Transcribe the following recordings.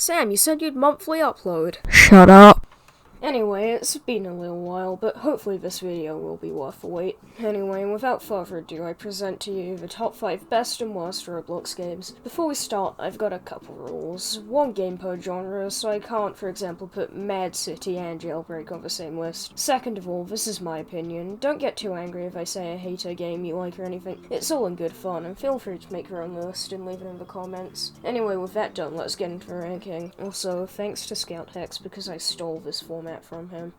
Sam, you said you'd monthly upload. Shut up. Anyway, it's been a little while, but hopefully this video will be worth the wait. Anyway, without further ado, I present to you the top 5 best and worst Roblox games. Before we start, I've got a couple rules. One game per genre, so I can't, for example, put Mad City and Jailbreak on the same list. Second of all, this is my opinion. Don't get too angry if I say I hate a game you like or anything. It's all in good fun, and feel free to make your own list and leave it in the comments. Anyway, with that done, let's get into the ranking. Also, thanks to Scout Hex because I stole this format from him.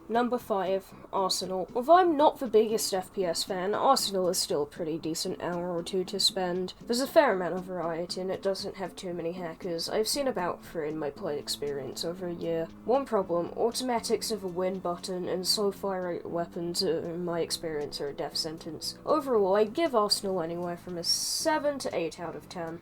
Number 5, Arsenal. Although I'm not the biggest FPS fan, Arsenal is still a pretty decent hour or two to spend. There's a fair amount of variety and it doesn't have too many hackers. I've seen about 3 in my play experience over a year. One problem, automatics of a win button and slow fire rate weapons in my experience are a death sentence. Overall, I give Arsenal anywhere from a 7 to 8 out of 10.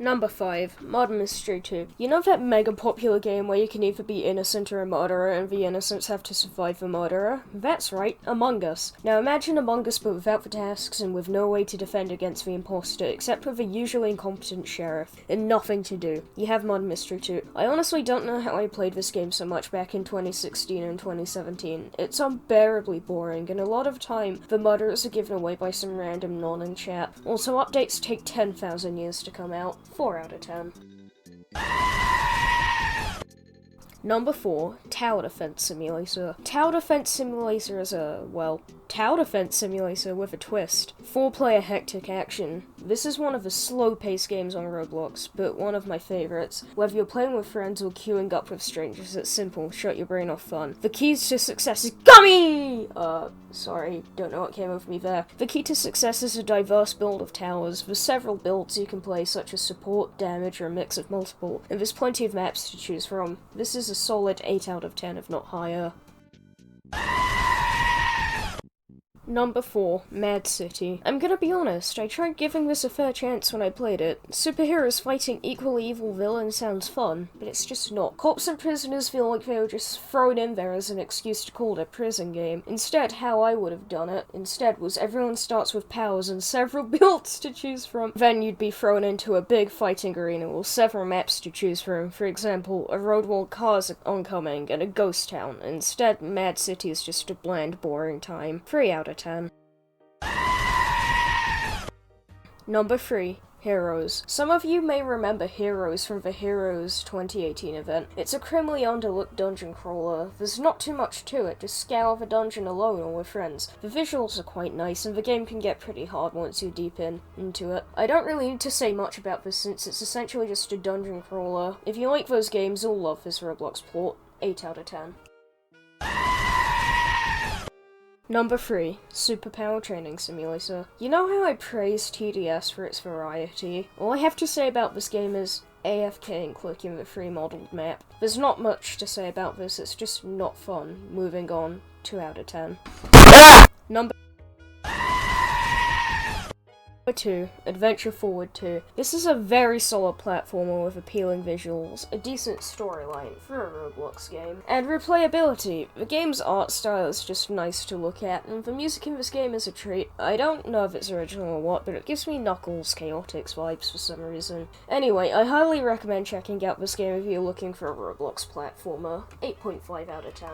Number 5, Murder Mystery 2. You know that mega popular game where you can either be innocent or a murderer and the innocents have to survive the murderer? That's right, Among Us. Now imagine Among Us but without the tasks and with no way to defend against the imposter except with a usually incompetent sheriff and nothing to do. You have Murder Mystery 2. I honestly don't know how I played this game so much back in 2016 and 2017. It's unbearably boring and a lot of time the murderers are given away by some random non in chat. Also updates take 10,000 years to come out. 4 out of 10. Number 4, Tower Defense Simulator. Tower Defense Simulator is Tower Defense Simulator with a twist. 4-player hectic action. This is one of the slow-paced games on Roblox, but one of my favorites. Whether you're playing with friends or queuing up with strangers, it's simple, shut your brain off fun. The keys to success is gummy! Sorry, don't know what came over me there. The key to success is a diverse build of towers. There's several builds you can play, such as support, damage, or a mix of multiple, and there's plenty of maps to choose from. This is a solid 8 out of 10, if not higher. Number 4, Mad City. I'm gonna be honest, I tried giving this a fair chance when I played it. Superheroes fighting equally evil villains sounds fun, but it's just not. Cops and prisoners feel like they were just thrown in there as an excuse to call it a prison game. Instead, how I would have done it, was everyone starts with powers and several builds to choose from. Then you'd be thrown into a big fighting arena with several maps to choose from. For example, a road where cars are oncoming and a ghost town. Instead, Mad City is just a bland, boring time. 3 out of 10. Number 3, Heroes. Some of you may remember Heroes from the Heroes 2018 event. It's a criminally underlooked dungeon crawler. There's not too much to it, just scour the dungeon alone or with friends. The visuals are quite nice and the game can get pretty hard once you're deep into it. I don't really need to say much about this since it's essentially just a dungeon crawler. If you like those games, you'll love this Roblox plot. 8 out of 10. Number 3, Superpower Training Simulator. You know how I praise TDS for its variety? All I have to say about this game is AFK and clicking the free-modeled map. There's not much to say about this, it's just not fun. Moving on, 2 out of 10. Number 2, Adventure Forward 2. This is a very solid platformer with appealing visuals, a decent storyline for a Roblox game, and replayability. The game's art style is just nice to look at, and the music in this game is a treat. I don't know if it's original or what, but it gives me Knuckles Chaotix vibes for some reason. Anyway, I highly recommend checking out this game if you're looking for a Roblox platformer. 8.5 out of 10.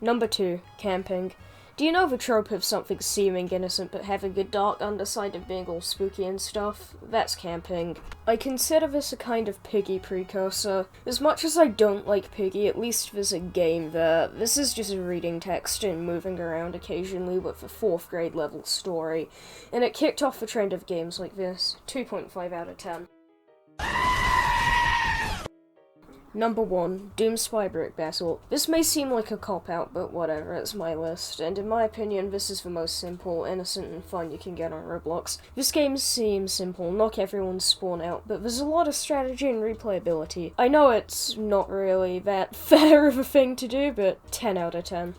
Number 2, Camping. Do you know the trope of something seeming innocent but having a dark underside and being all spooky and stuff? That's camping. I consider this a kind of Piggy precursor. As much as I don't like Piggy, at least there's a game there. This is just reading text and moving around occasionally with a 4th grade level story. And it kicked off the trend of games like this. 2.5 out of 10. Number 1, Doom Spy Brick Battle. This may seem like a cop-out, but whatever, it's my list, and in my opinion, this is the most simple, innocent, and fun you can get on Roblox. This game seems simple, knock everyone's spawn out, but there's a lot of strategy and replayability. I know it's not really that fair of a thing to do, but 10 out of 10.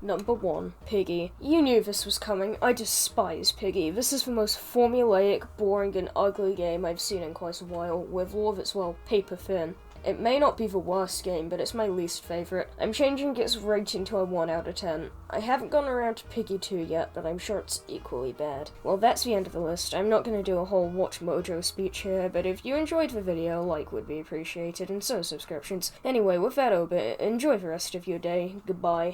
Number 1, Piggy. You knew this was coming. I despise Piggy. This is the most formulaic, boring, and ugly game I've seen in quite a while, with all of its, paper thin. It may not be the worst game, but it's my least favourite. I'm changing its rating to a 1 out of 10. I haven't gone around to Piggy 2 yet, but I'm sure it's equally bad. Well, that's the end of the list. I'm not going to do a whole Watch Mojo speech here, but if you enjoyed the video, a like would be appreciated, and so subscriptions. Anyway, with that over, enjoy the rest of your day. Goodbye.